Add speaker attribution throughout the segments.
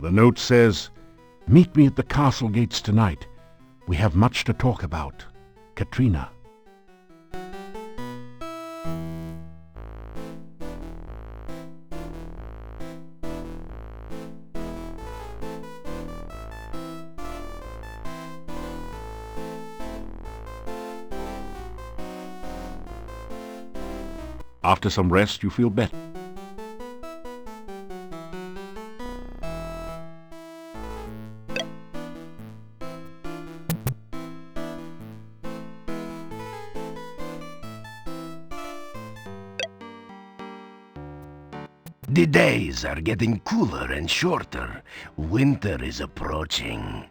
Speaker 1: The note says, "Meet me at the castle gates tonight. We have much to talk about. Katrina." After some rest, you feel better.
Speaker 2: The days are getting cooler and shorter. Winter is approaching.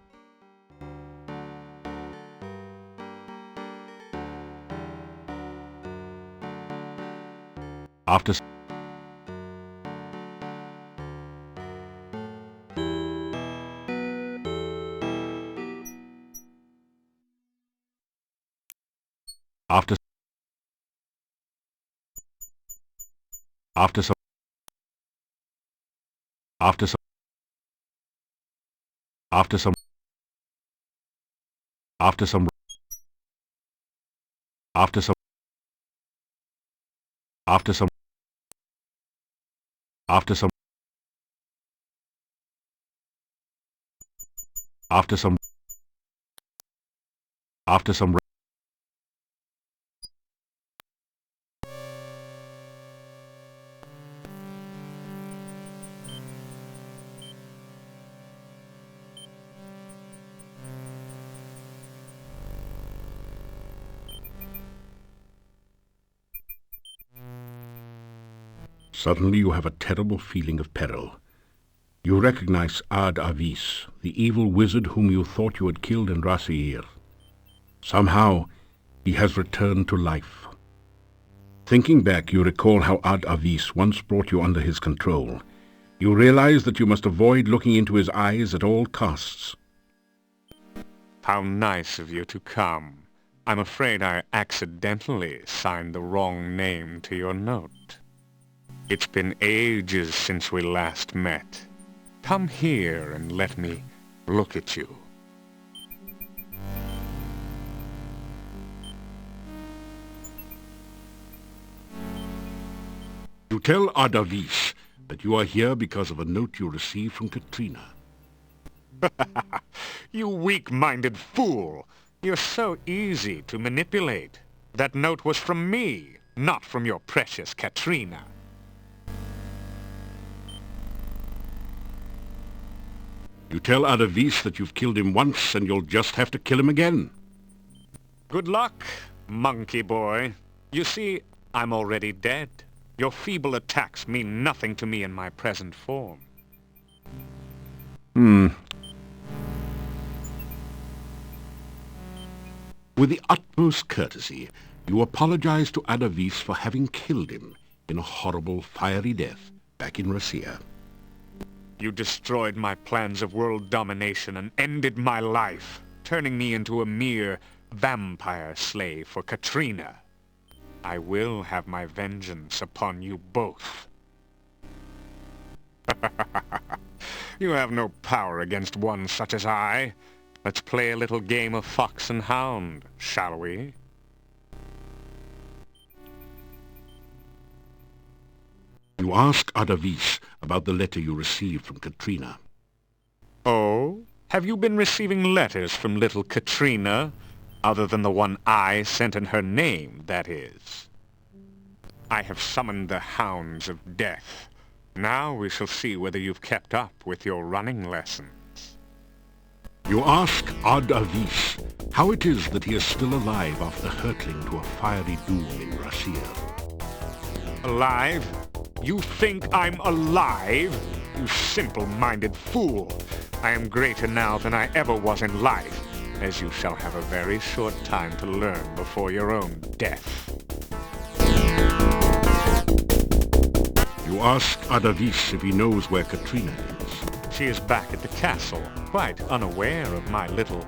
Speaker 1: After after after some after some after some after some after some after some after some after some after some Suddenly you have a terrible feeling of peril. You recognize Ad-Avis, the evil wizard whom you thought you had killed in Rasir. Somehow, he has returned to life. Thinking back, you recall how Ad-Avis once brought you under his control. You realize that you must avoid looking into his eyes at all costs.
Speaker 3: How nice of you to come. I'm afraid I accidentally signed the wrong name to your note. It's been ages since we last met. Come here and let me look at you.
Speaker 1: You tell Ad-Avis that you are here because of a note you received from Katrina.
Speaker 3: You weak-minded fool! You're so easy to manipulate. That note was from me, not from your precious Katrina.
Speaker 1: You tell Ad-Avis that you've killed him once and you'll just have to kill him again.
Speaker 3: Good luck, monkey boy. You see, I'm already dead. Your feeble attacks mean nothing to me in my present form.
Speaker 1: With the utmost courtesy, you apologize to Ad-Avis for having killed him in a horrible, fiery death back in Rasir.
Speaker 3: You destroyed my plans of world domination and ended my life, turning me into a mere vampire slave for Katrina. I will have my vengeance upon you both. You have no power against one such as I. Let's play a little game of fox and hound, shall we?
Speaker 1: You ask Ad-Avis about the letter you received from Katrina.
Speaker 3: Oh? Have you been receiving letters from little Katrina? Other than the one I sent in her name, that is. I have summoned the hounds of death. Now we shall see whether you've kept up with your running lessons.
Speaker 1: You ask Ad-Avis how it is that he is still alive after hurtling to a fiery doom in Rasir.
Speaker 3: Alive? You think I'm alive? You simple-minded fool! I am greater now than I ever was in life, as you shall have a very short time to learn before your own death.
Speaker 1: You ask Ad-Avis if he knows where Katrina is.
Speaker 3: She is back at the castle, quite unaware of my little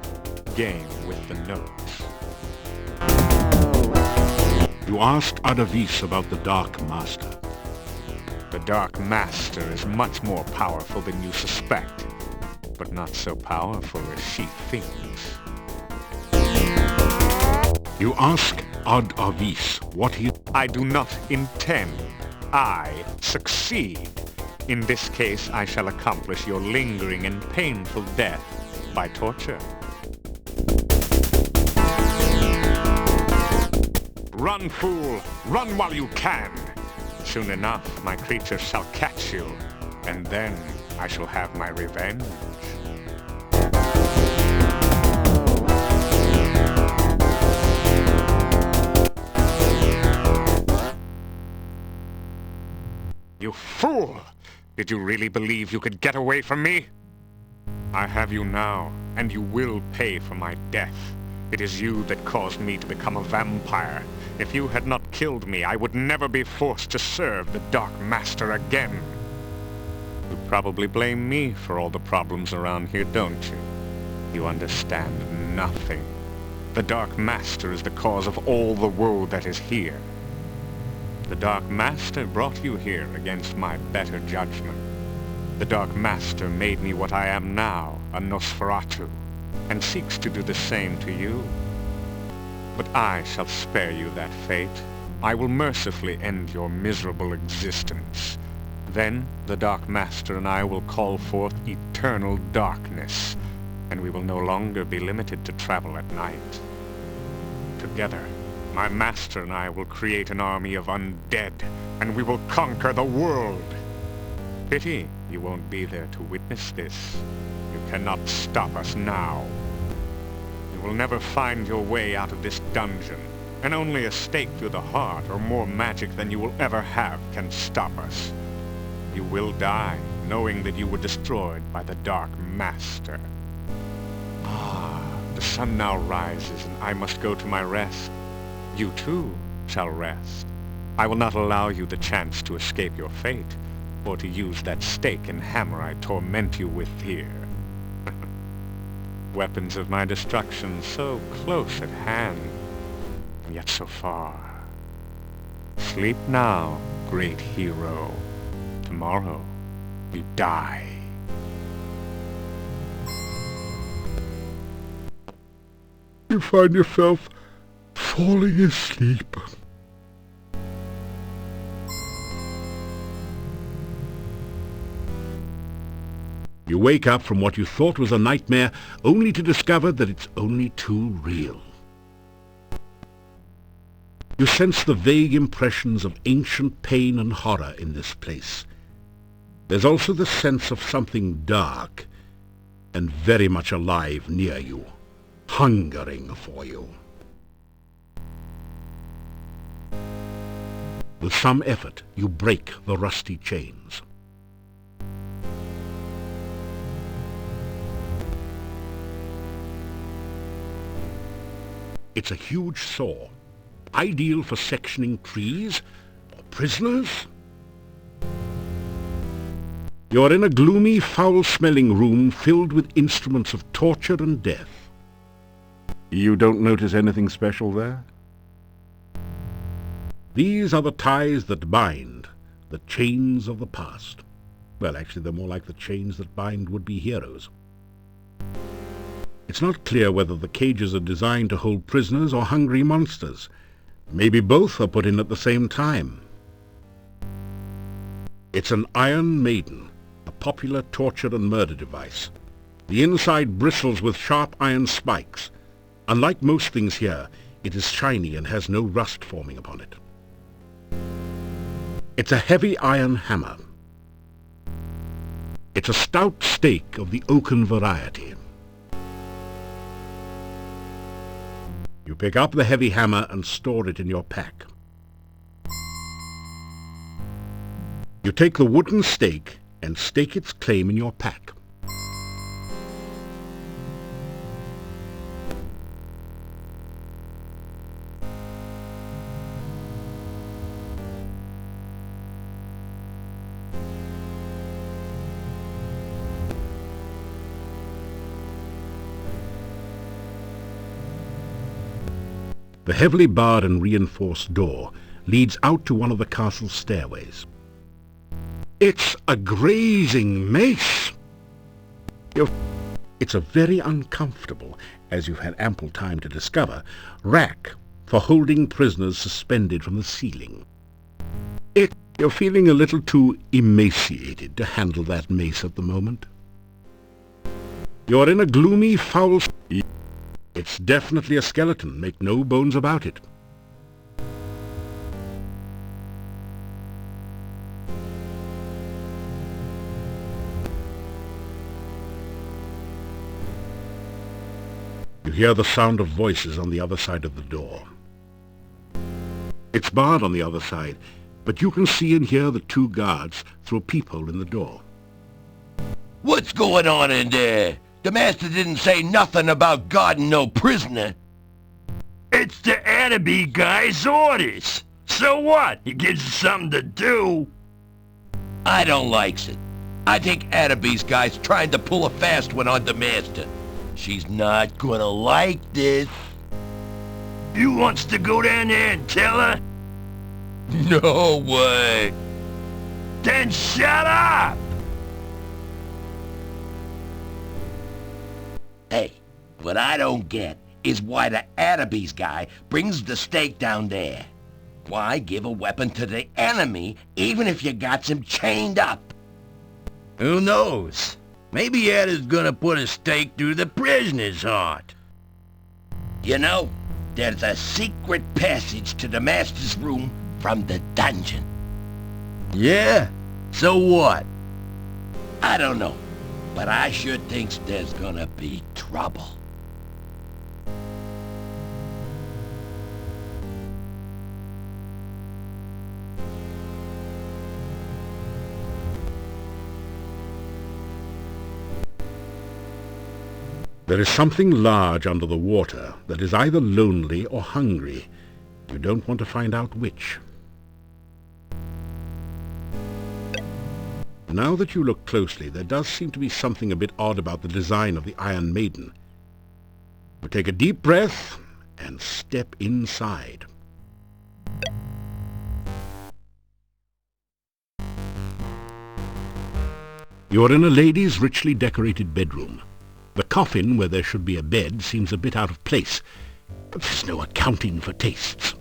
Speaker 3: game with the notes.
Speaker 1: You ask Ad-Avis about the Dark Master.
Speaker 3: The Dark Master is much more powerful than you suspect. but not so powerful as she thinks.
Speaker 1: You ask Ad Avis what he...
Speaker 3: I do not intend. I succeed. In this case, I shall accomplish your lingering and painful death by torture. Run, fool! Run while you can! Soon enough, my creatures shall catch you, and then I shall have my revenge. You fool! Did you really believe you could get away from me? I have you now, and you will pay for my death. It is you that caused me to become a vampire. If you had not killed me, I would never be forced to serve the Dark Master again. You probably blame me for all the problems around here, don't you? You understand nothing. The Dark Master is the cause of all the woe that is here. The Dark Master brought you here against my better judgment. The Dark Master made me what I am now, a Nosferatu, and seeks to do the same to you. But I shall spare you that fate. I will mercifully end your miserable existence. Then the Dark Master and I will call forth eternal darkness, and we will no longer be limited to travel at night. Together, my master and I will create an army of undead, and we will conquer the world. Pity you won't be there to witness this. You cannot stop us now. You will never find your way out of this dungeon, and only a stake through the heart or more magic than you will ever have can stop us. You will die, knowing that you were destroyed by the Dark Master. The sun now rises, and I must go to my rest. You too shall rest. I will not allow you the chance to escape your fate, or to use that stake and hammer I torment you with here. Weapons of my destruction so close at hand, and yet so far. Sleep now, great hero. Tomorrow, you die.
Speaker 1: You find yourself falling asleep. You wake up from what you thought was a nightmare, only to discover that it's only too real. You sense the vague impressions of ancient pain and horror in this place. There's also the sense of something dark and very much alive near you, hungering for you. With some effort, you break the rusty chains. It's a huge saw, ideal for sectioning trees or prisoners. You're in a gloomy, foul-smelling room filled with instruments of torture and death. You don't notice anything special there? These are the ties that bind, the chains of the past. Well, actually, they're more like the chains that bind would-be heroes. It's not clear whether the cages are designed to hold prisoners or hungry monsters. Maybe both are put in at the same time. It's an Iron Maiden, a popular torture and murder device. The inside bristles with sharp iron spikes. Unlike most things here, it is shiny and has no rust forming upon it. It's a heavy iron hammer. It's a stout stake of the oaken variety. You pick up the heavy hammer and store it in your pack. You take the wooden stake and stake its claim in your pack. The heavily barred and reinforced door leads out to one of the castle's stairways. It's a grazing mace! You're It's a very uncomfortable, as you've had ample time to discover, rack for holding prisoners suspended from the ceiling. You're feeling a little too emaciated to handle that mace at the moment. You're in a gloomy, foul... It's definitely a skeleton, make no bones about it. You hear the sound of voices on the other side of the door. It's barred on the other side, but you can see and hear the two guards through a peephole in the door.
Speaker 2: What's going on in there? The master didn't say nothing about guarding no prisoner.
Speaker 4: It's the Adaby guy's orders. So what? He gives you something to do.
Speaker 2: I don't likes it. I think Adaby's guy's trying to pull a fast one on the master. She's not gonna like this.
Speaker 4: You wants to go down there and tell her?
Speaker 2: No way.
Speaker 4: Then shut up!
Speaker 2: Hey, what I don't get is why the Adaby's guy brings the stake down there. Why give a weapon to the enemy even if you got him chained up?
Speaker 4: Who knows? Maybe Ada's gonna put a stake through the prisoner's heart.
Speaker 2: You know, there's a secret passage to the master's room from the dungeon.
Speaker 4: Yeah? So what?
Speaker 2: I don't know, but I sure thinks there's gonna be trouble.
Speaker 1: There is something large under the water that is either lonely or hungry. You don't want to find out which. Now that you look closely, there does seem to be something a bit odd about the design of the Iron Maiden. You take a deep breath and step inside. You're in a lady's richly decorated bedroom. The coffin, where there should be a bed, seems a bit out of place, but there's no accounting for tastes.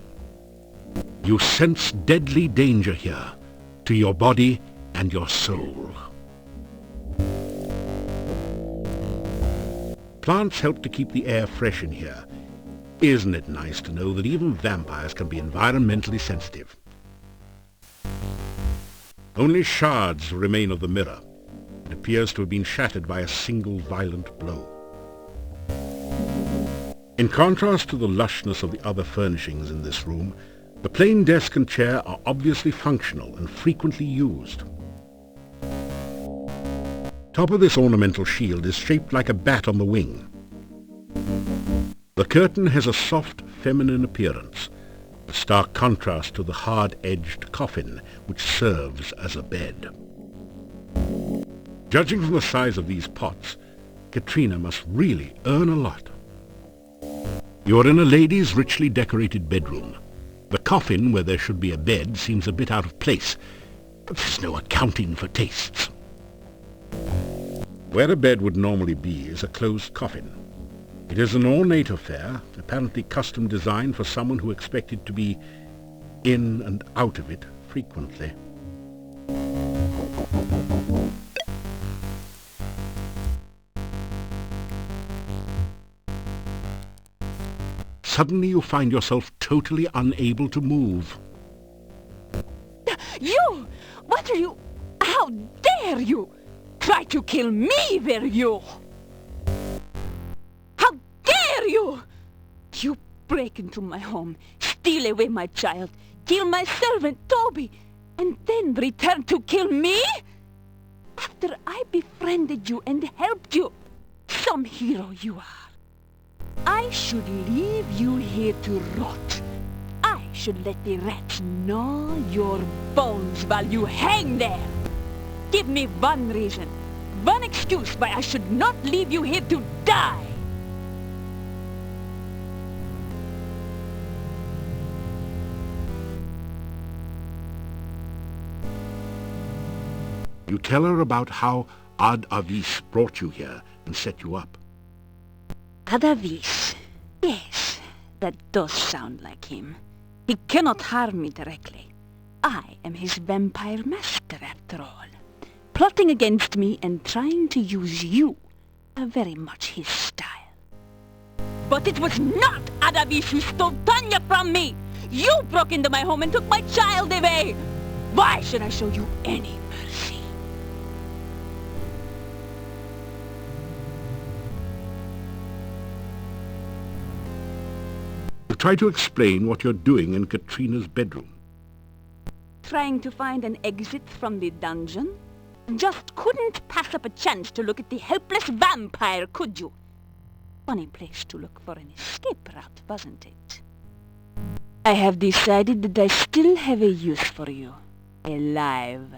Speaker 1: You sense deadly danger here, to your body and your soul. Plants help to keep the air fresh in here. Isn't it nice to know that even vampires can be environmentally sensitive? Only shards remain of the mirror. It appears to have been shattered by a single violent blow. In contrast to the lushness of the other furnishings in this room, the plain desk and chair are obviously functional and frequently used. Top of this ornamental shield is shaped like a bat on the wing. The curtain has a soft, feminine appearance, a stark contrast to the hard-edged coffin which serves as a bed. Judging from the size of these pots, Katrina must really earn a lot. You're in a lady's richly decorated bedroom. The coffin, where there should be a bed, seems a bit out of place, but there's no accounting for tastes. Where a bed would normally be is a closed coffin. It is an ornate affair, apparently custom designed for someone who expected to be in and out of it frequently. Suddenly you find yourself totally unable to move.
Speaker 5: You! What are you... How dare you! Try to kill me, were you? How dare you! You break into my home, steal away my child, kill my servant Toby, and then return to kill me? After I befriended you and helped you, some hero you are. I should leave you here to rot. I should let the rats gnaw your bones while you hang there. Give me one reason, one excuse why I should not leave you here to die.
Speaker 1: You tell her about how Ad Avis brought you here and set you up.
Speaker 5: Adavis. Yes, that does sound like him. He cannot harm me directly. I am his vampire master, after all. Plotting against me and trying to use you are very much his style. But it was not Adavis who stole Tanya from me! You broke into my home and took my child away! Why should I show you any mercy?
Speaker 1: Try to explain what you're doing in Katrina's bedroom.
Speaker 5: Trying to find an exit from the dungeon? Just couldn't pass up a chance to look at the helpless vampire, could you? Funny place to look for an escape route, wasn't it? I have decided that I still have a use for you. Alive.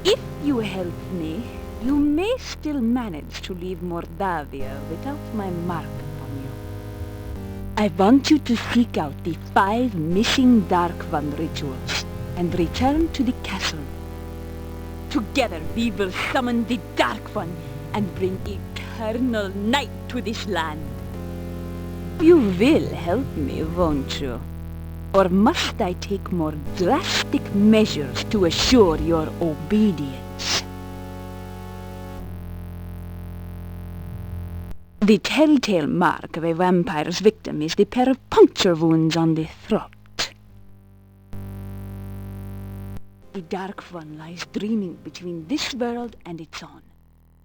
Speaker 5: If you help me, you may still manage to leave Mordavia without my mark upon you. I want you to seek out the 5 missing Dark One rituals and return to the castle. Together we will summon the Dark One and bring eternal night to this land. You will help me, won't you? Or must I take more drastic measures to assure your obedience? The telltale mark of a vampire's victim is the pair of puncture wounds on the throat. The Dark One lies dreaming between this world and its own.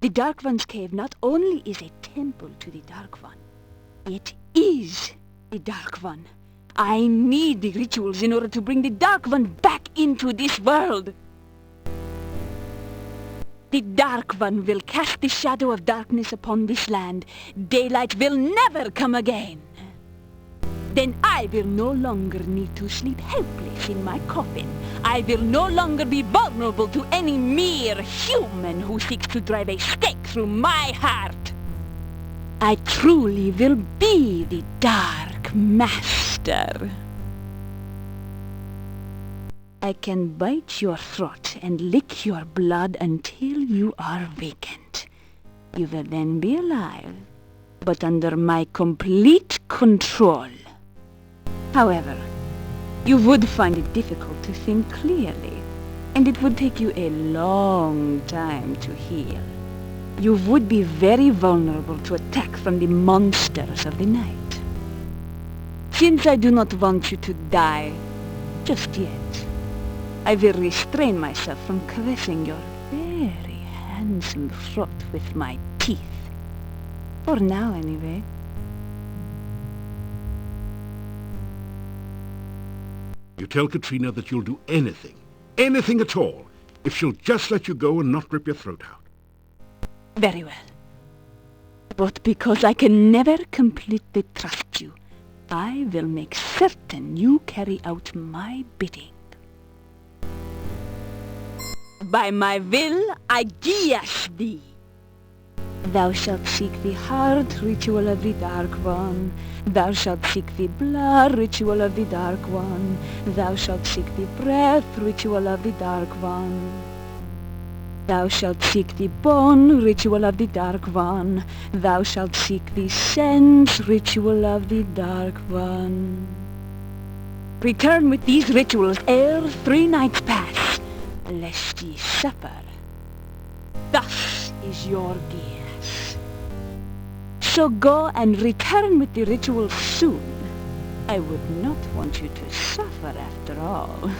Speaker 5: The Dark One's cave not only is a temple to the Dark One, it is the Dark One. I need the rituals in order to bring the Dark One back into this world. The Dark One will cast the shadow of darkness upon this land. Daylight will never come again. Then I will no longer need to sleep helpless in my coffin. I will no longer be vulnerable to any mere human who seeks to drive a stake through my heart. I truly will be the Dark Master. I can bite your throat and lick your blood until you are weakened. You will then be alive, but under my complete control. However, you would find it difficult to think clearly, and it would take you a long time to heal. You would be very vulnerable to attack from the monsters of the night. Since I do not want you to die just yet, I will restrain myself from caressing your very handsome throat with my teeth. For now, anyway.
Speaker 1: You tell Katrina that you'll do anything at all, if she'll just let you go and not rip your throat out.
Speaker 5: Very well. But because I can never completely trust you, I will make certain you carry out my bidding. By my will, I guias thee. Thou shalt seek the heart ritual of the Dark One. Thou shalt seek the blood ritual of the Dark One. Thou shalt seek the breath ritual of the Dark One. Thou shalt seek the bone ritual of the Dark One. Thou shalt seek the sense ritual of the Dark One. Return with these rituals ere 3 nights pass, lest ye suffer. Thus is your guess. So go and return with the rituals soon. I would not want you to suffer after all.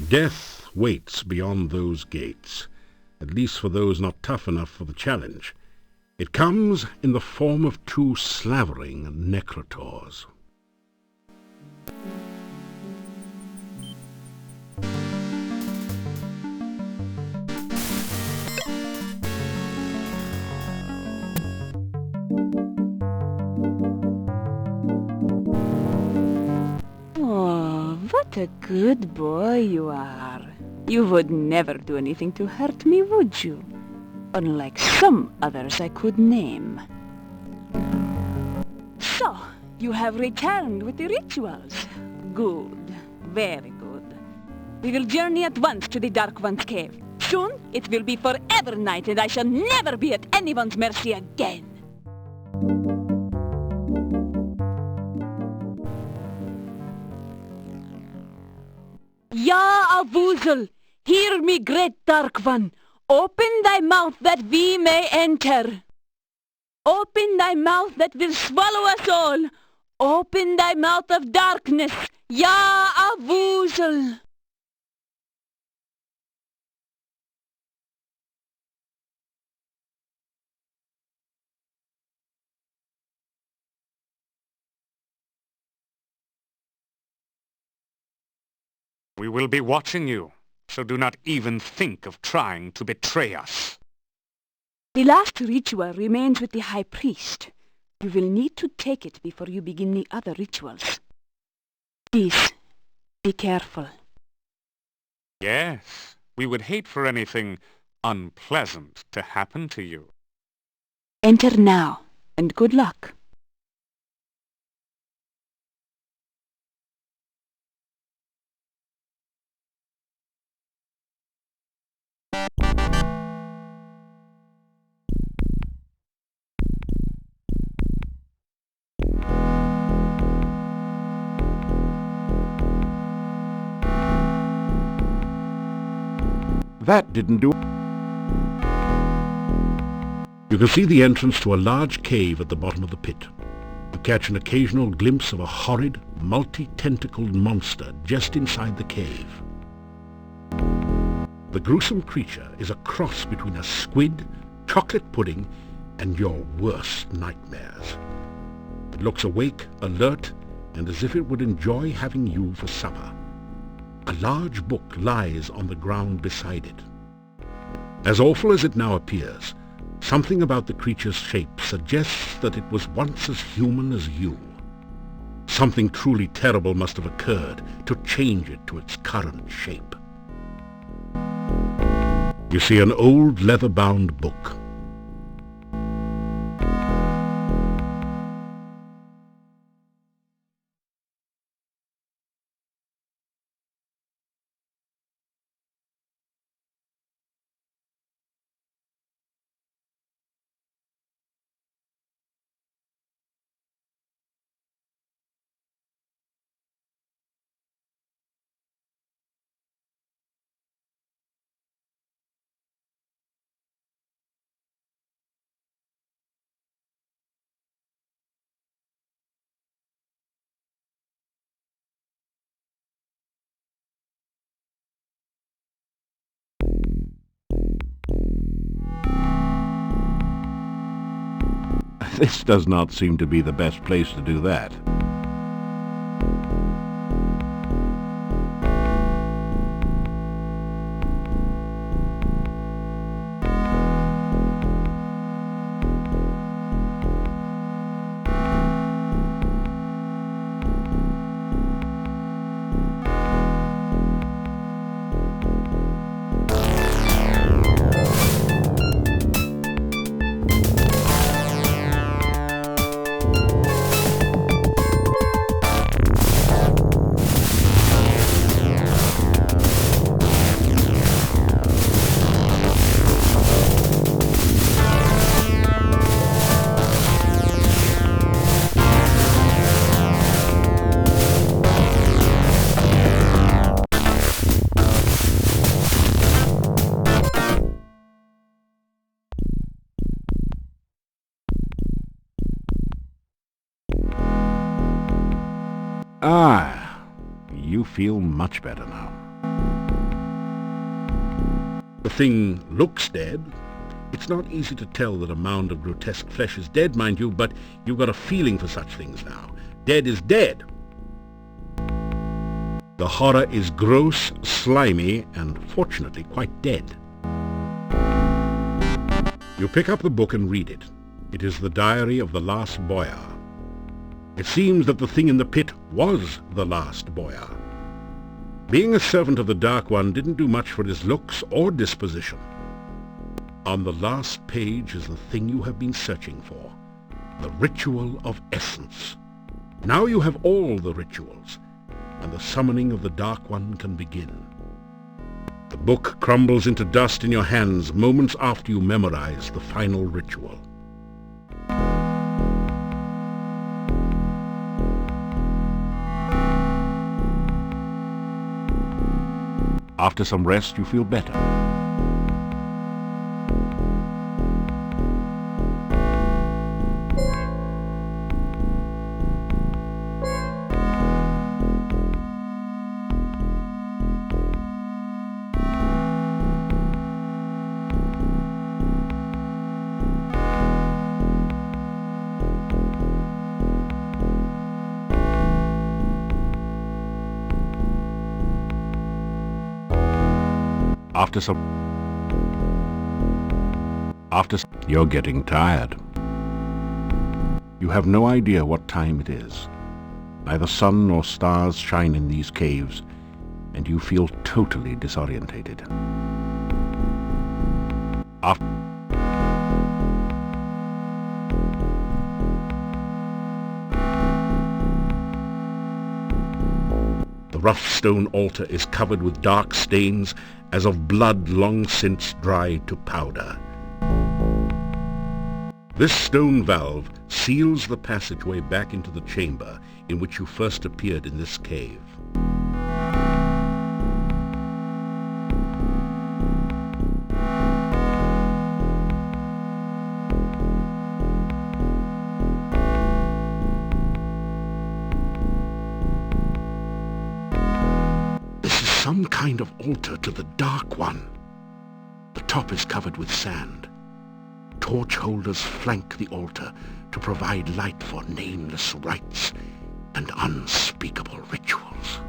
Speaker 1: Death waits beyond those gates, at least for those not tough enough for the challenge. It comes in the form of 2 slavering necrotors.
Speaker 5: What a good boy you are. You would never do anything to hurt me, would you? unlike some others I could name. So, you have returned with the rituals. Good. Very good. We will journey at once to the Dark One's cave. Soon, it will be forever night, and I shall never be at anyone's mercy again. Ya Avuzel, hear me, great Dark One. Open thy mouth that we may enter. Open thy mouth that will swallow us all. Open thy mouth of darkness, Ya Avuzel.
Speaker 3: We will be watching you, so do not even think of trying to betray us.
Speaker 5: The last ritual remains with the High Priest. You will need to take it before you begin the other rituals. Please, be careful.
Speaker 3: Yes, we would hate for anything unpleasant to happen to you.
Speaker 5: Enter now, and good luck.
Speaker 1: That didn't do it. You can see the entrance to a large cave at the bottom of the pit. You catch an occasional glimpse of a horrid, multi-tentacled monster just inside the cave. The gruesome creature is a cross between a squid, chocolate pudding, and your worst nightmares. It looks awake, alert, and as if it would enjoy having you for supper. A large book lies on the ground beside it. As awful as it now appears, something about the creature's shape suggests that it was once as human as you. Something truly terrible must have occurred to change it to its current shape. You see an old leather-bound book. This does not seem to be the best place to do that. Ah, you feel much better now. The thing looks dead. It's not easy to tell that a mound of grotesque flesh is dead, mind you, but you've got a feeling for such things now. Dead is dead. The horror is gross, slimy, and fortunately quite dead. You pick up the book and read it. It is the diary of the last boyar. It seems that the thing in the pit was the last boyar. Being a servant of the Dark One didn't do much for his looks or disposition. On the last page is the thing you have been searching for, the ritual of essence. Now you have all the rituals, and the summoning of the Dark One can begin. The book crumbles into dust in your hands moments after you memorize the final ritual. After some rest, you feel better. You're getting tired. You have no idea what time it is. Neither sun nor stars shine in these caves, and you feel totally disorientated. The rough stone altar is covered with dark stains as of blood long since dried to powder. This stone valve seals the passageway back into the chamber in which you first appeared in this cave. This is some kind of altar to the Dark One. The top is covered with sand. Torch holders flank the altar to provide light for nameless rites and unspeakable rituals.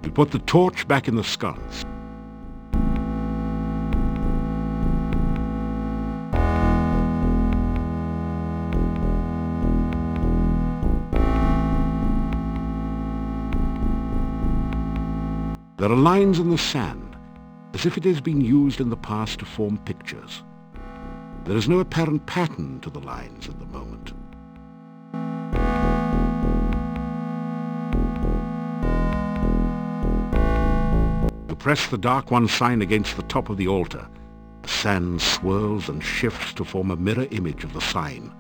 Speaker 1: You put the torch back in the sconce. There are lines in the sand, as if it has been used in the past to form pictures. There is no apparent pattern to the lines at the moment. You press the Dark One sign against the top of the altar. The sand swirls and shifts to form a mirror image of the sign.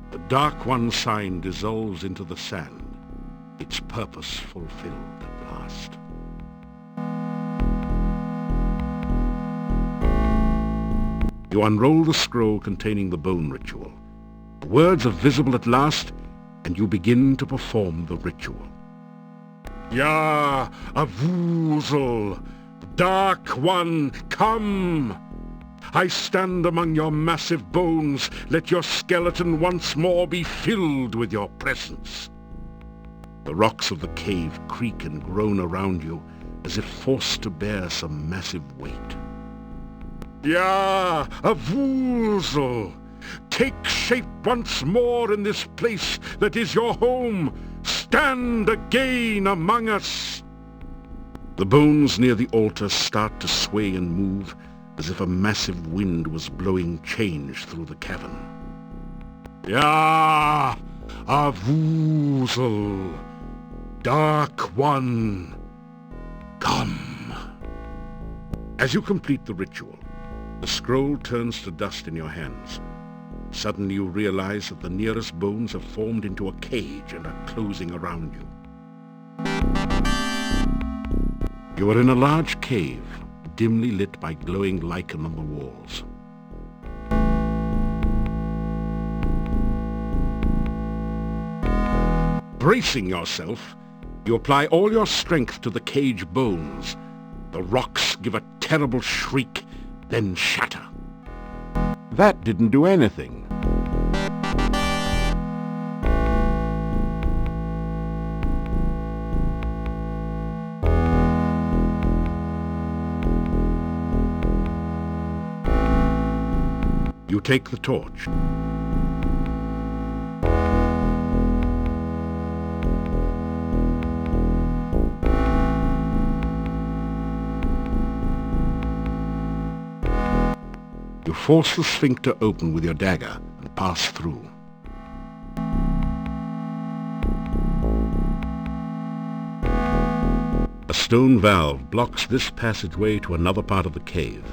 Speaker 1: The Dark One sign dissolves into the sand, its purpose fulfilled at last. You unroll the scroll containing the bone ritual. The words are visible at last, and you begin to perform the ritual. Ya Avuzel, Dark One, come! I stand among your massive bones. Let your skeleton once more be filled with your presence. The rocks of the cave creak and groan around you, as if forced to bear some massive weight. Ya Avuzel, take shape once more in this place that is your home. Stand again among us. The bones near the altar start to sway and move, as if a massive wind was blowing change through the cavern. Ya Avuzel, Dark One, come. As you complete the ritual, the scroll turns to dust in your hands. Suddenly you realize that the nearest bones have formed into a cage and are closing around you. You are in a large cave, dimly lit by glowing lichen on the walls. Bracing yourself, you apply all your strength to the cage bones. The rocks give a terrible shriek, then shatter. That didn't do anything. You take the torch. force the sphincter open with your dagger and pass through. A stone valve blocks this passageway to another part of the cave.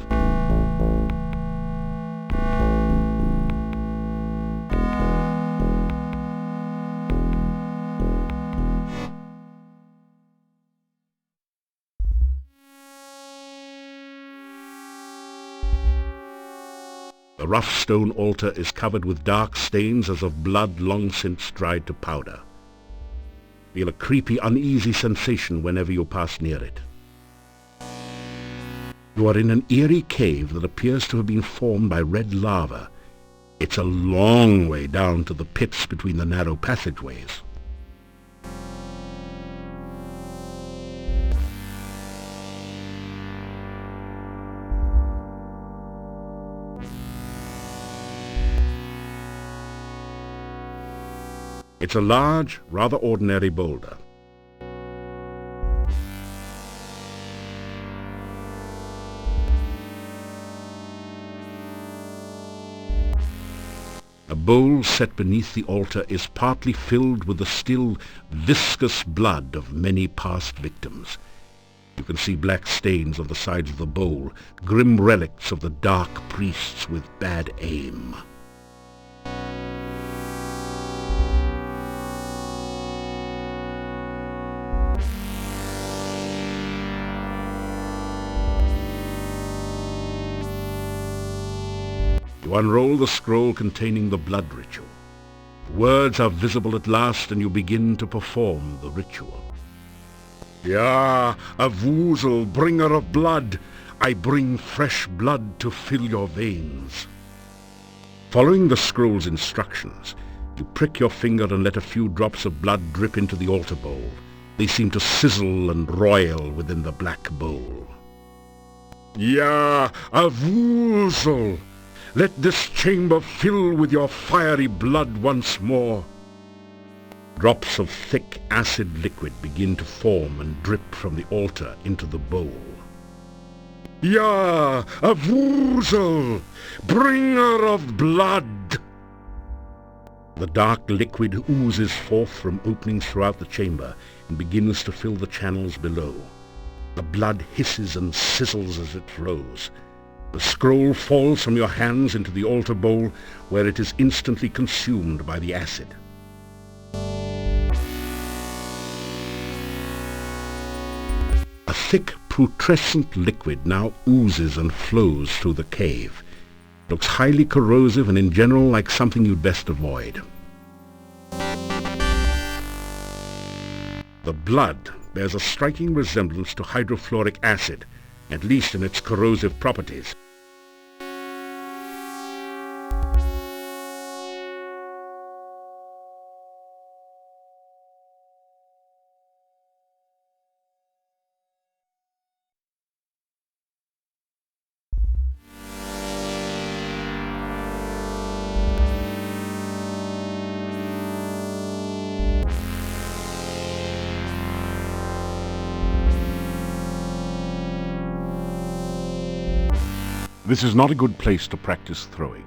Speaker 1: The rough stone altar is covered with dark stains as of blood long since dried to powder. Feel a creepy, uneasy sensation whenever you pass near it. You are in an eerie cave that appears to have been formed by red lava. It's a long way down to the pits between the narrow passageways. It's a large, rather ordinary boulder. A bowl set beneath the altar is partly filled with the still viscous blood of many past victims. You can see black stains on the sides of the bowl, grim relics of the dark priests with bad aim. You unroll the scroll containing the blood ritual. Words are visible at last, and you begin to perform the ritual. "Ya, a Vuzel, bringer of blood, I bring fresh blood to fill your veins." Following the scroll's instructions, you prick your finger and let a few drops of blood drip into the altar bowl. They seem to sizzle and roil within the black bowl. "Ya, a Vuzel, let this chamber fill with your fiery blood once more." Drops of thick acid liquid begin to form and drip from the altar into the bowl. "Ya, a Vuzel, bringer of blood." The dark liquid oozes forth from openings throughout the chamber and begins to fill the channels below. The blood hisses and sizzles as it flows. The scroll falls from your hands into the altar bowl, where it is instantly consumed by the acid. A thick, putrescent liquid now oozes and flows through the cave. It looks highly corrosive and in general like something you'd best avoid. The blood bears a striking resemblance to hydrofluoric acid, at least in its corrosive properties. This is not a good place to practice throwing.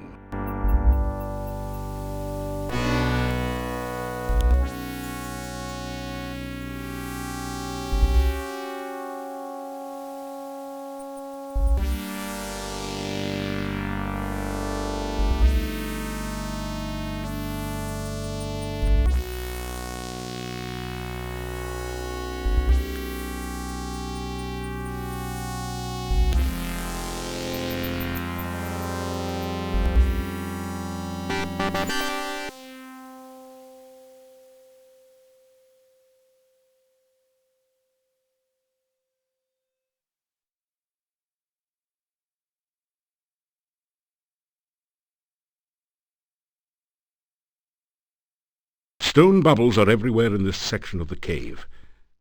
Speaker 1: Stone bubbles are everywhere in this section of the cave.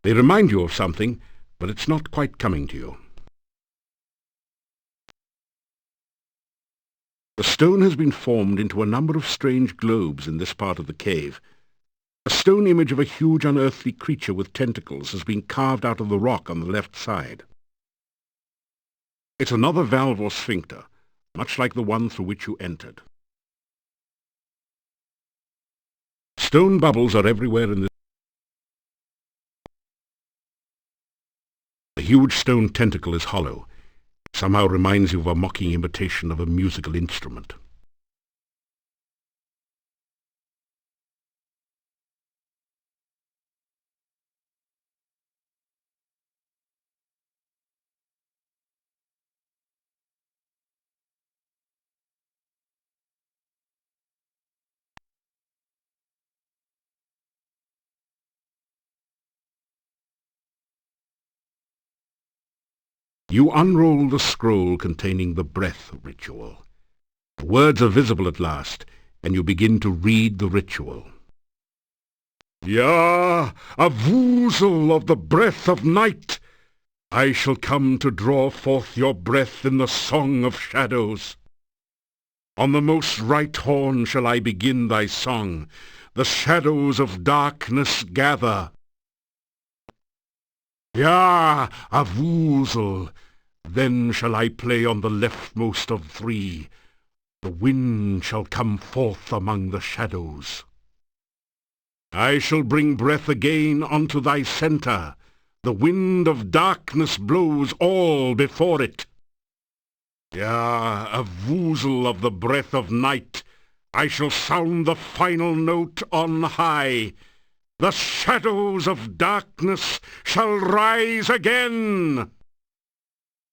Speaker 1: They remind you of something, but it's not quite coming to you. The stone has been formed into a number of strange globes in this part of the cave. A stone image of a huge unearthly creature with tentacles has been carved out of the rock on the left side. It's another valve or sphincter, much like the one through which you entered. Stone bubbles are everywhere in this. The huge stone tentacle is hollow. It somehow reminds you of a mocking imitation of a musical instrument. You unroll the scroll containing the breath ritual. The words are visible at last, and you begin to read the ritual. "Ya, a woozle of the breath of night! I shall come to draw forth your breath in the song of shadows. On the most right horn shall I begin thy song. The shadows of darkness gather. Ya, a woozle! Then shall I play on the leftmost of three. The wind shall come forth among the shadows. I shall bring breath again unto thy centre. The wind of darkness blows all before it. Ya, a woozle of the breath of night, I shall sound the final note on high. The shadows of darkness shall rise again."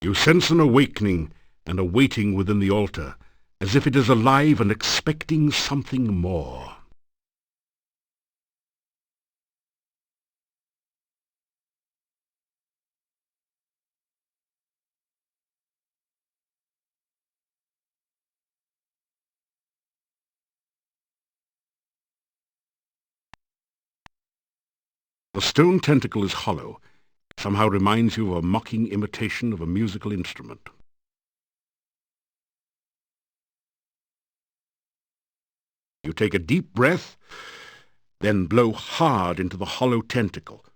Speaker 1: You sense an awakening and a waiting within the altar, as if it is alive and expecting something more. The stone tentacle is hollow. It somehow reminds you of a mocking imitation of a musical instrument. You take a deep breath, then blow hard into the hollow tentacle.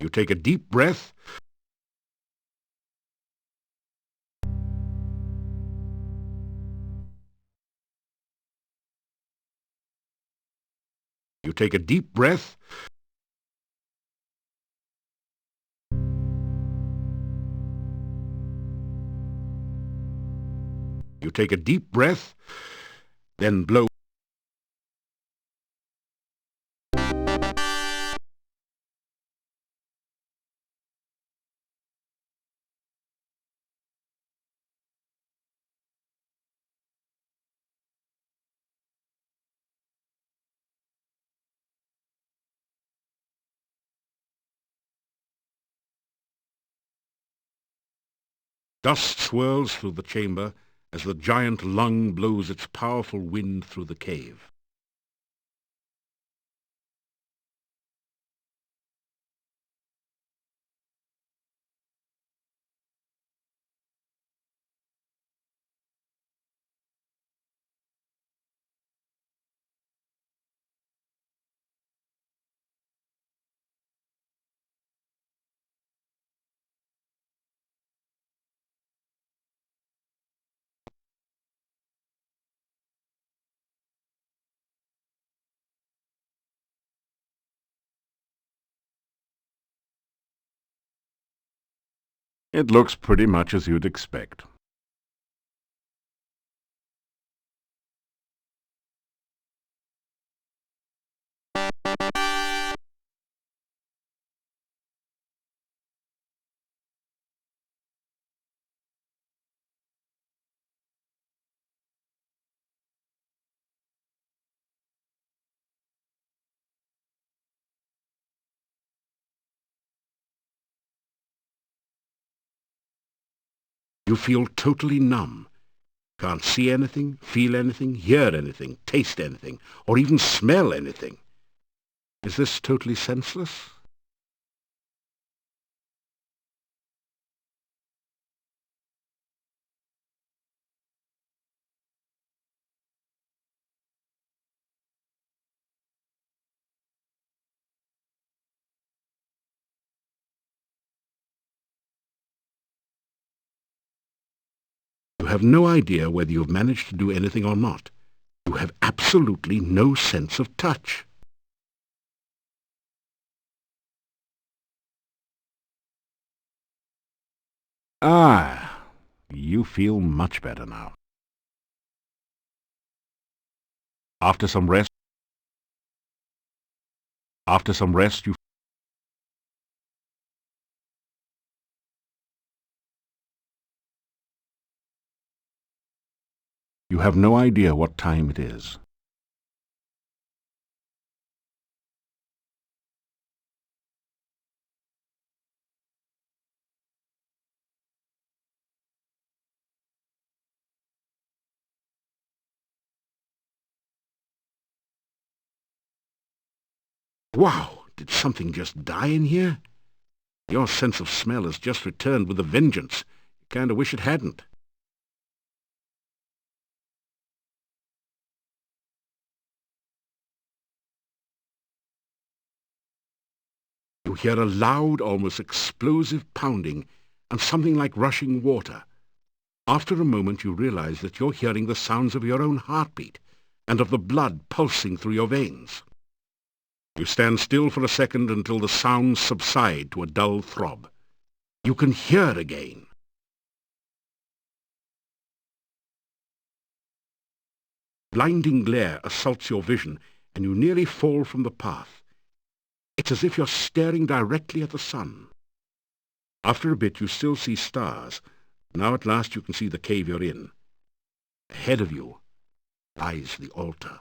Speaker 1: You take a deep breath, you take a deep breath, you take a deep breath, then blow. Dust swirls through the chamber as the giant lung blows its powerful wind through the cave. It looks pretty much as you'd expect. You feel totally numb. Can't see anything, feel anything, hear anything, taste anything, or even smell anything. Is this totally senseless? have no idea whether you've managed to do anything or not. You have absolutely no sense of touch. Ah, you feel much better now. After some rest, you have no idea what time it is. Wow, did something just die in here? Your sense of smell has just returned with a vengeance. You kind of wish it hadn't. You hear a loud, almost explosive pounding and something like rushing water. After a moment you realize that you're hearing the sounds of your own heartbeat and of the blood pulsing through your veins. You stand still for a second until the sounds subside to a dull throb. You can hear again. Blinding glare assaults your vision and you nearly fall from the path. It's as if you're staring directly at the sun. After a bit you still see stars. Now at last you can see the cave you're in. Ahead of you lies the altar.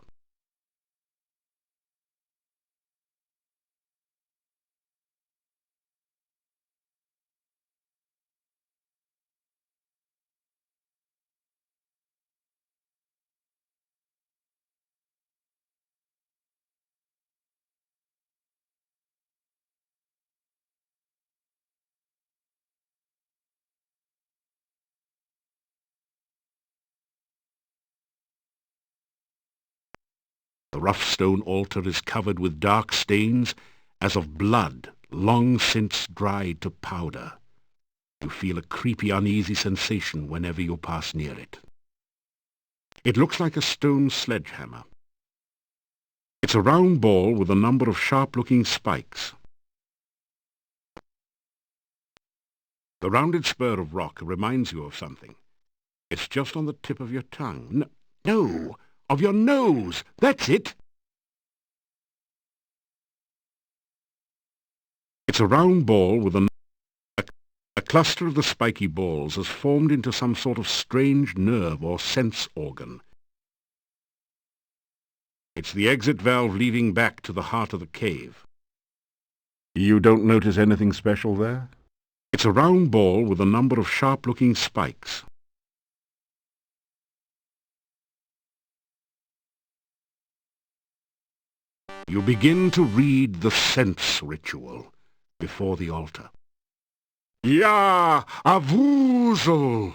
Speaker 1: The rough stone altar is covered with dark stains as of blood long since dried to powder. You feel a creepy, uneasy sensation whenever you pass near it. It looks like a stone sledgehammer. It's a round ball with a number of sharp-looking spikes. The rounded spur of rock reminds you of something. It's just on the tip of your tongue. No, of your nose. That's it. It's a round ball with a cluster of the spiky balls has formed into some sort of strange nerve or sense organ. It's the exit valve leading back to the heart of the cave. You don't notice anything special there? It's a round ball with a number of sharp-looking spikes. You begin to read the sense ritual before the altar. Ya Avuzel!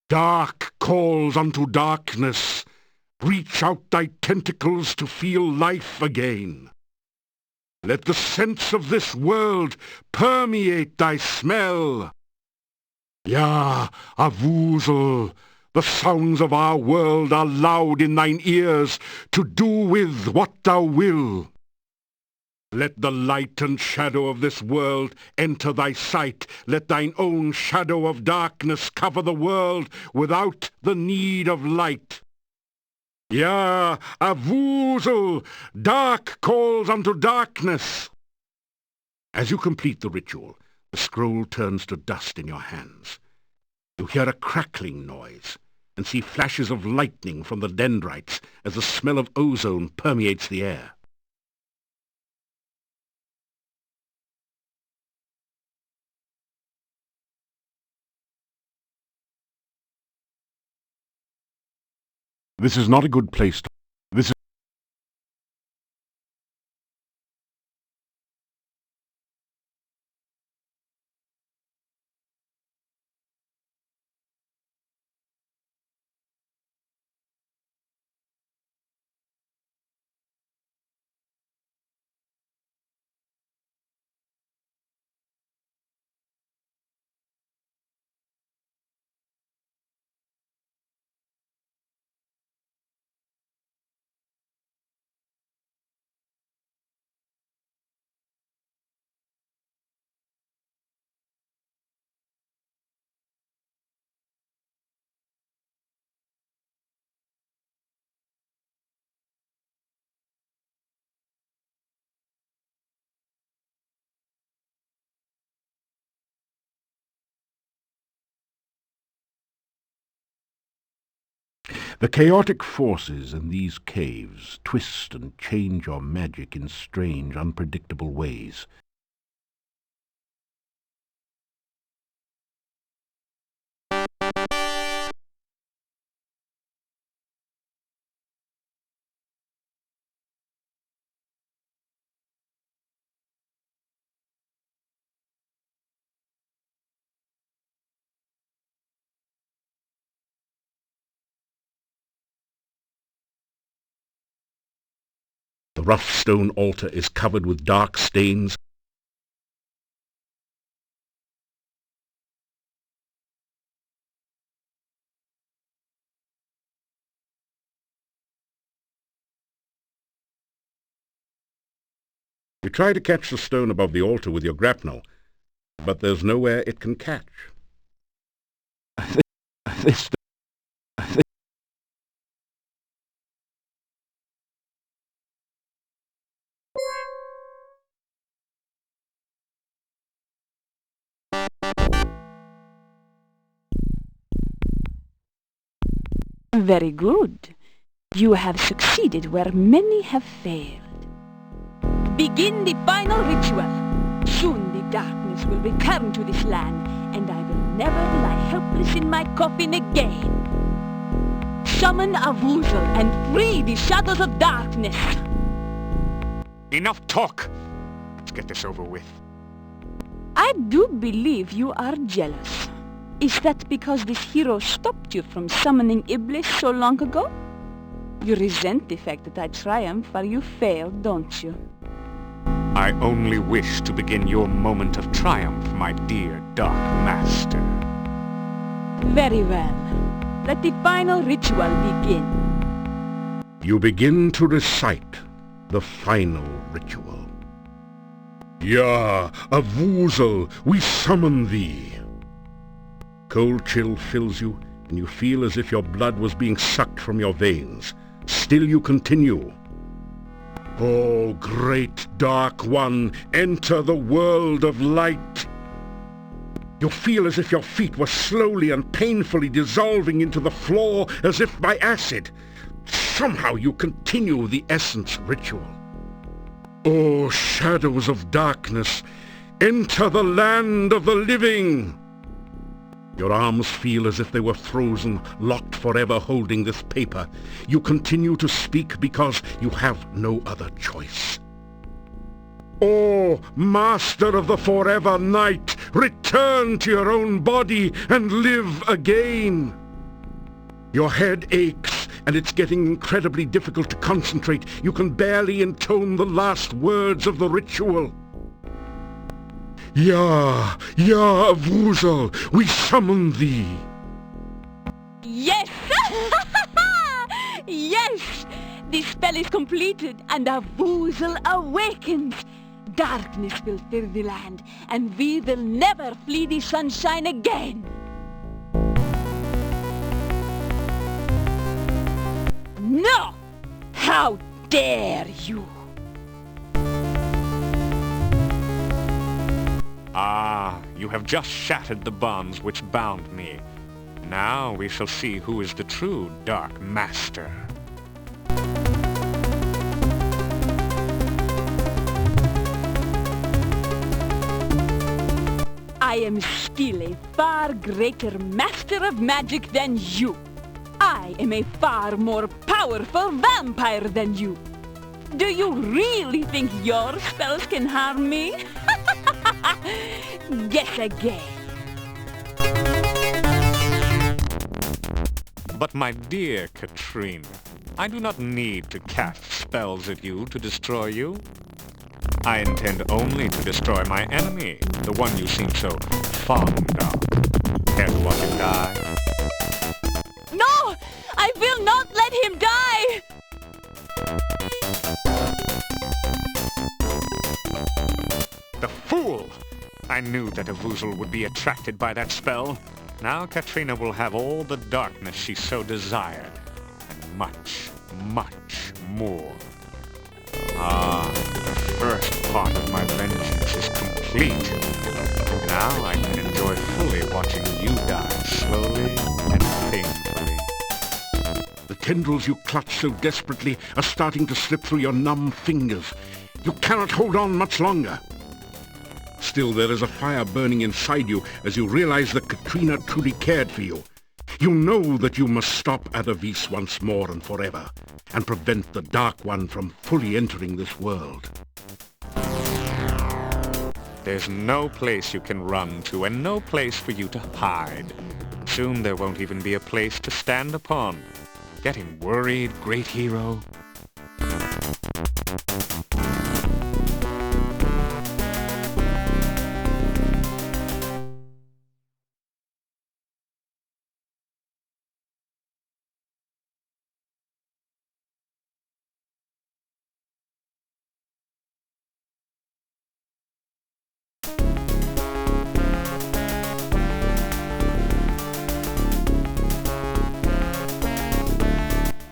Speaker 1: Dark calls unto darkness. Reach out thy tentacles to feel life again. Let the sense of this world permeate thy smell. Ya Avuzel! The sounds of our world are loud in thine ears, to do with what thou will. Let the light and shadow of this world enter thy sight. Let thine own shadow of darkness cover the world without the need of light. Ya Avuzel! Dark calls unto darkness. As you complete the ritual, the scroll turns to dust in your hands. You hear a crackling noise and see flashes of lightning from the dendrites as the smell of ozone permeates the air. This is not a good place to... This is The chaotic forces in these caves twist and change your magic in strange, unpredictable ways. The rough stone altar is covered with dark stains. You try to catch the stone above the altar with your grapnel, but there's nowhere it can catch.
Speaker 5: Very good. You have succeeded where many have failed. Begin the final ritual. Soon the darkness will return to this land, and I will never lie helpless in my coffin again. Summon a Woozle and free the shadows of darkness.
Speaker 3: Enough talk! Let's get this over with.
Speaker 5: I do believe you are jealous. Is that because this hero stopped you from summoning Iblis so long ago? You resent the fact that I triumph while you fail, don't you?
Speaker 3: I only wish to begin your moment of triumph, my dear Dark Master.
Speaker 5: Very well. Let the final ritual begin.
Speaker 1: You begin to recite the final ritual. Yah, a Woozle, we summon thee. Cold chill fills you, and you feel as if your blood was being sucked from your veins. Still you continue. Oh, great Dark One, enter the world of light. You feel as if your feet were slowly and painfully dissolving into the floor as if by acid. Somehow you continue the essence ritual. Oh, shadows of darkness, enter the land of the living. Your arms feel as if they were frozen, locked forever holding this paper. You continue to speak because you have no other choice. Oh, Master of the Forever Night, return to your own body and live again. Your head aches, and it's getting incredibly difficult to concentrate. You can barely intone the last words of the ritual. Yah, Yah, Woozle, we summon thee.
Speaker 5: Yes! Yes! The spell is completed, and a Woozle awakens. Darkness will fill the land, and we will never flee the sunshine again. No! How dare you!
Speaker 3: Ah, you have just shattered the bonds which bound me. Now we shall see who is the true Dark Master.
Speaker 5: I am still a far greater master of magic than you. I am a far more powerful vampire than you. Do you really think your spells can harm me? Guess again.
Speaker 3: But my dear Katrina, I do not need to cast spells at you to destroy you. I intend only to destroy my enemy, the one you seem so fond of. Care to watch him die?
Speaker 5: No! I will not let him die!
Speaker 3: The fool! I knew that a Woozle would be attracted by that spell. Now Katrina will have all the darkness she so desired, and much, much more. Ah, the first part of my vengeance is complete. Now I can enjoy fully watching you die slowly and painfully.
Speaker 1: The tendrils you clutch so desperately are starting to slip through your numb fingers. You cannot hold on much longer. Still, there is a fire burning inside you as you realize that Katrina truly cared for you. You know that you must stop Adavis once more and forever, and prevent the Dark One from fully entering this world.
Speaker 3: There's no place you can run to, and no place for you to hide. Soon there won't even be a place to stand upon. Getting worried, great hero?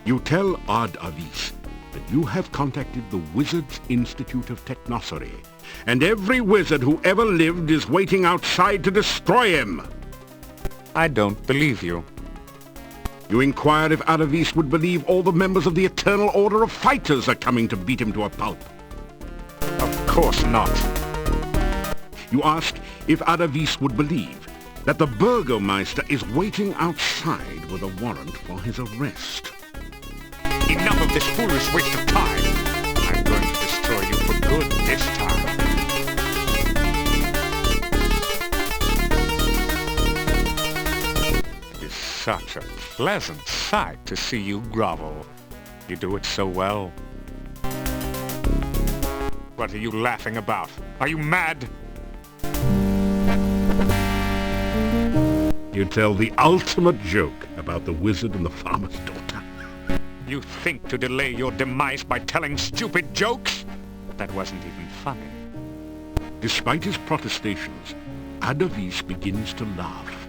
Speaker 1: You tell Adavis that you have contacted the Wizards Institute of Technossery, and every wizard who ever lived is waiting outside to destroy him.
Speaker 3: I don't believe you.
Speaker 1: You inquired if Adavis would believe all the members of the Eternal Order of Fighters are coming to beat him to a pulp.
Speaker 3: Of course not.
Speaker 1: You asked if Adavis would believe that the Burgomeister is waiting outside with a warrant for his arrest.
Speaker 3: Enough of this foolish waste of time. I'm going to destroy you for good this time. It is such a pleasant sight to see you grovel. You do it so well. What are you laughing about? Are you mad?
Speaker 1: You tell the ultimate joke about the wizard and the farmer's daughter.
Speaker 3: You think to delay your demise by telling stupid jokes? That wasn't even funny.
Speaker 1: Despite his protestations, Adavis begins to laugh.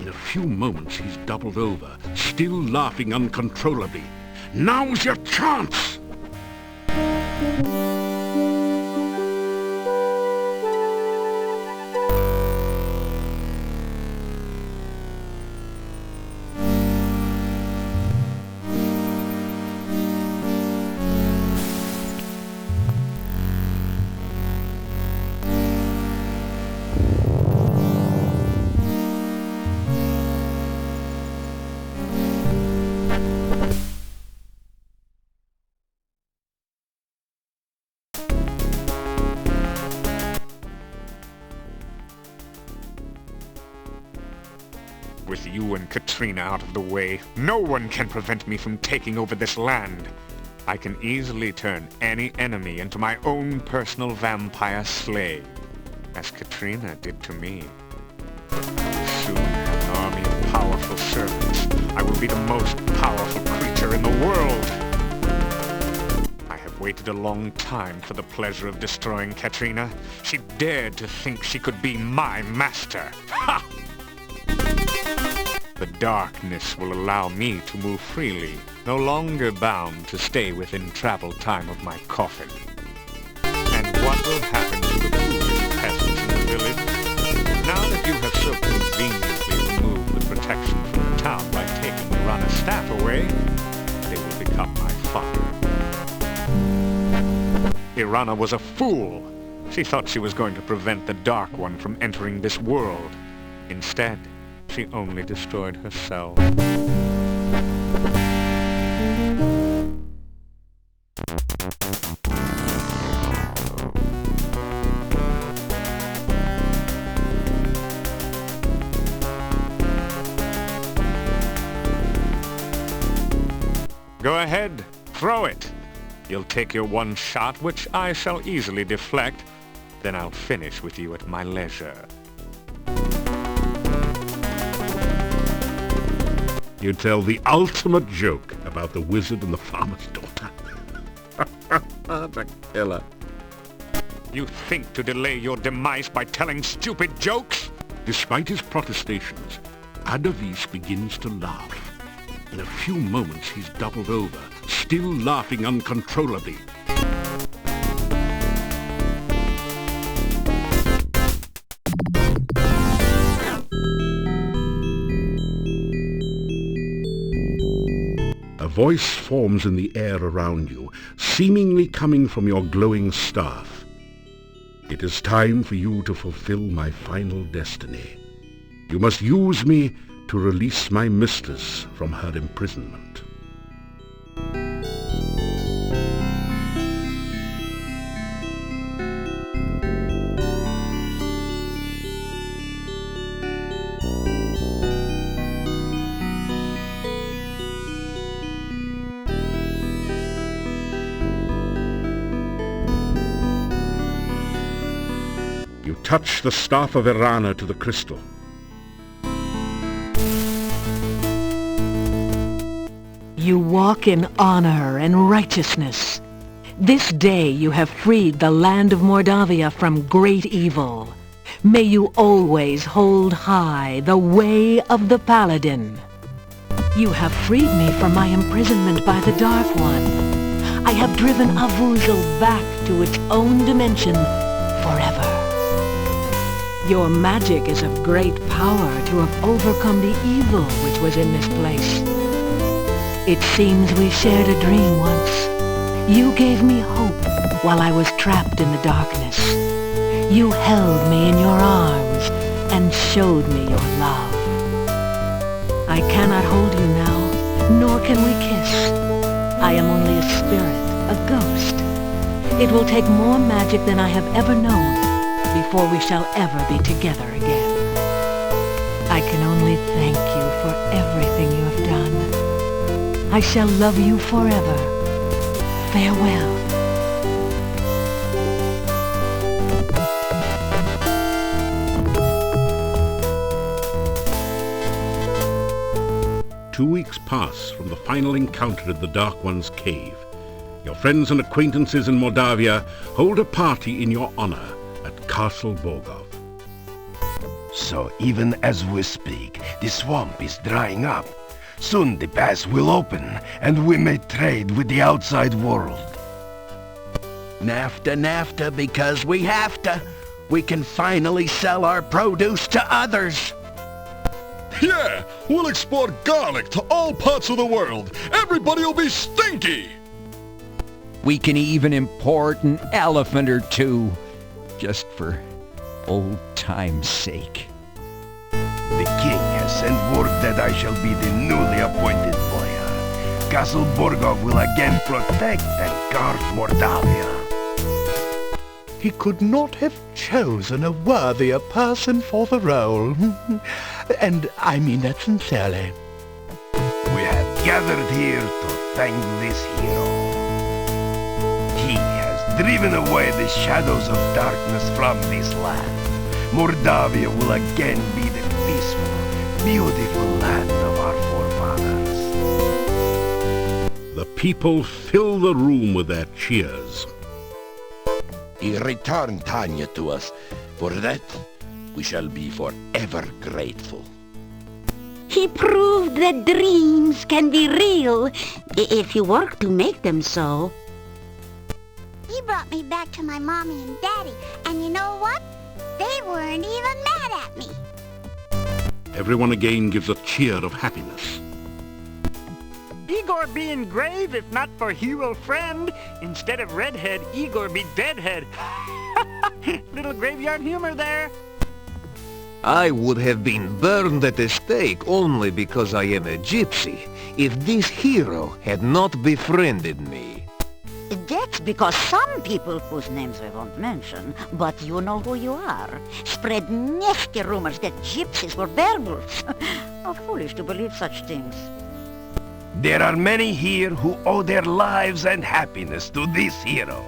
Speaker 1: In a few moments he's doubled over, still laughing uncontrollably. Now's your chance!
Speaker 3: With you and Katrina out of the way, no one can prevent me from taking over this land. I can easily turn any enemy into my own personal vampire slave, as Katrina did to me. Soon, an army of powerful servants. I will be the most powerful creature in the world. I have waited a long time for the pleasure of destroying Katrina. She dared to think she could be my master. Ha! The darkness will allow me to move freely, no longer bound to stay within travel time of my coffin. And what will happen to the foolish peasants in the village? Now that you have so conveniently removed the protection from the town by taking Irana's staff away, they will become my fodder. Irana was a fool. She thought she was going to prevent the Dark One from entering this world. Instead, she only destroyed herself. Go ahead, throw it. You'll take your one shot, which I shall easily deflect. Then I'll finish with you at my leisure.
Speaker 1: You tell the ultimate joke about the wizard and the farmer's daughter. The killer.
Speaker 3: You think to delay your demise by telling stupid jokes?
Speaker 1: Despite his protestations, Adavis begins to laugh. In a few moments he's doubled over, still laughing uncontrollably. A voice forms in the air around you, seemingly coming from your glowing staff. It is time for you to fulfill my final destiny. You must use me to release my mistress from her imprisonment. You touch the staff of Irana to the crystal.
Speaker 6: You walk in honor and righteousness. This day you have freed the land of Mordavia from great evil. May you always hold high the way of the Paladin. You have freed me from my imprisonment by the Dark One. I have driven Avuzel back to its own dimension forever. Your magic is of great power to have overcome the evil which was in this place. It seems we shared a dream once. You gave me hope while I was trapped in the darkness. You held me in your arms and showed me your love. I cannot hold you now, nor can we kiss. I am only a spirit, a ghost. It will take more magic than I have ever known before we shall ever be together again. I can only thank you for everything you have done. I shall love you forever. Farewell.
Speaker 1: Two weeks pass from the final encounter at the Dark One's cave. Your friends and acquaintances in Mordavia hold a party in your honor at Castle Borgov.
Speaker 2: So even as we speak, the swamp is drying up. Soon the pass will open, and we may trade with the outside world. NAFTA, because we have to. We can finally sell our produce to others.
Speaker 7: Yeah, we'll export garlic to all parts of the world. Everybody will be stinky.
Speaker 8: We can even import an elephant or two, just for old time's sake.
Speaker 2: The king has sent word that I shall be the newly appointed boyar. Castle Borgov will again protect and guard Mordavia.
Speaker 9: He could not have chosen a worthier person for the role. And I mean that sincerely.
Speaker 2: We have gathered here to thank this hero. He has driven away the shadows of darkness from this land. Mordavia will again be the peaceful, beautiful land of our forefathers.
Speaker 1: The people fill the room with their cheers.
Speaker 2: He returned Tanya to us. For that, we shall be forever grateful.
Speaker 10: He proved that dreams can be real if you work to make them so.
Speaker 11: He brought me back to my mommy and daddy, and you know what? They weren't even mad at me.
Speaker 1: Everyone again gives a cheer of happiness.
Speaker 4: Igor be engrave if not for hero friend. Instead of redhead, Igor be deadhead. Little graveyard humor there.
Speaker 12: I would have been burned at the stake only because I am a gypsy, if this hero had not befriended me.
Speaker 10: That's because some people whose names we won't mention, but you know who you are, spread nasty rumors that gypsies were werewolves. How foolish to believe such things.
Speaker 2: There are many here who owe their lives and happiness to this hero.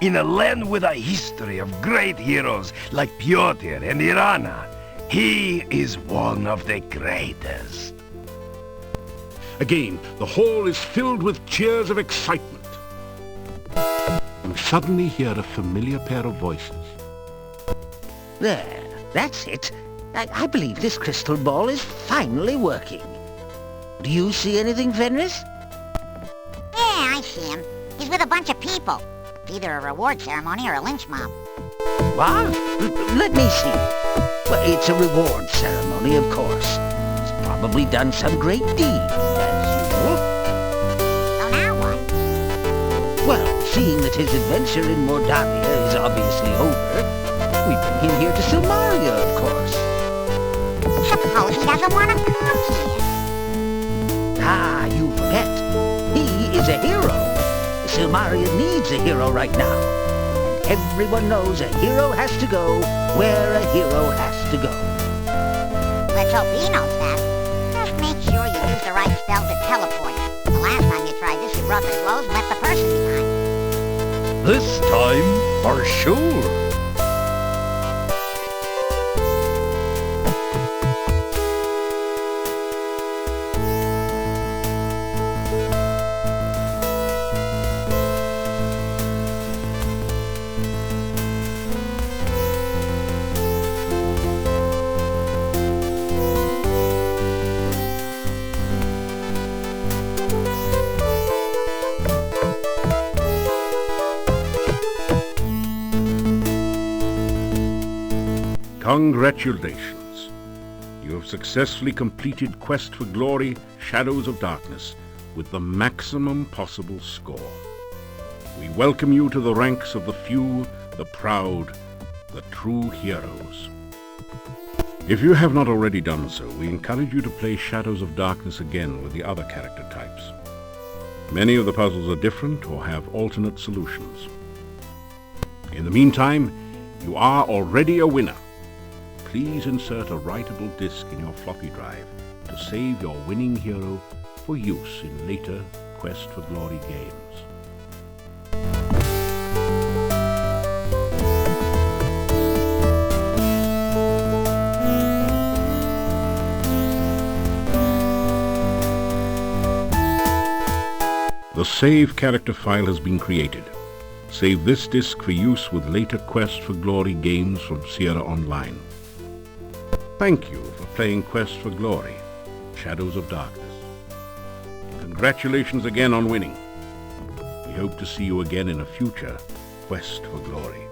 Speaker 2: In a land with a history of great heroes like Pyotr and Irana, he is one of the greatest.
Speaker 1: Again, the hall is filled with cheers of excitement. You suddenly hear a familiar pair of voices.
Speaker 13: There, that's it. I believe this crystal ball is finally working. Do you see anything, Fenris?
Speaker 11: Yeah, I see him. He's with a bunch of people. It's either a reward ceremony or a lynch mob.
Speaker 13: What? Let me see. Well, it's a reward ceremony, of course. He's probably done some great deed, as usual. seeing that his adventure in Mordavia is obviously over, we bring him here to Silmaria, of course.
Speaker 11: Suppose he doesn't want to come here.
Speaker 13: Ah, you forget. He is a hero. Silmaria needs a hero right now. And everyone knows a hero has to go where a hero has to go.
Speaker 11: Let's hope he knows that. Just make sure you use the right spell to teleport. The last time you tried this, you brought the clothes and left the person behind.
Speaker 7: This time, for sure.
Speaker 1: Congratulations! You have successfully completed Quest for Glory, Shadows of Darkness with the maximum possible score. We welcome you to the ranks of the few, the proud, the true heroes. If you have not already done so, we encourage you to play Shadows of Darkness again with the other character types. Many of the puzzles are different or have alternate solutions. In the meantime, you are already a winner. Please insert a writable disk in your floppy drive to save your winning hero for use in later Quest for Glory games. The save character file has been created. Save this disk for use with later Quest for Glory games from Sierra Online. Thank you for playing Quest for Glory, Shadows of Darkness. Congratulations again on winning. We hope to see you again in a future Quest for Glory.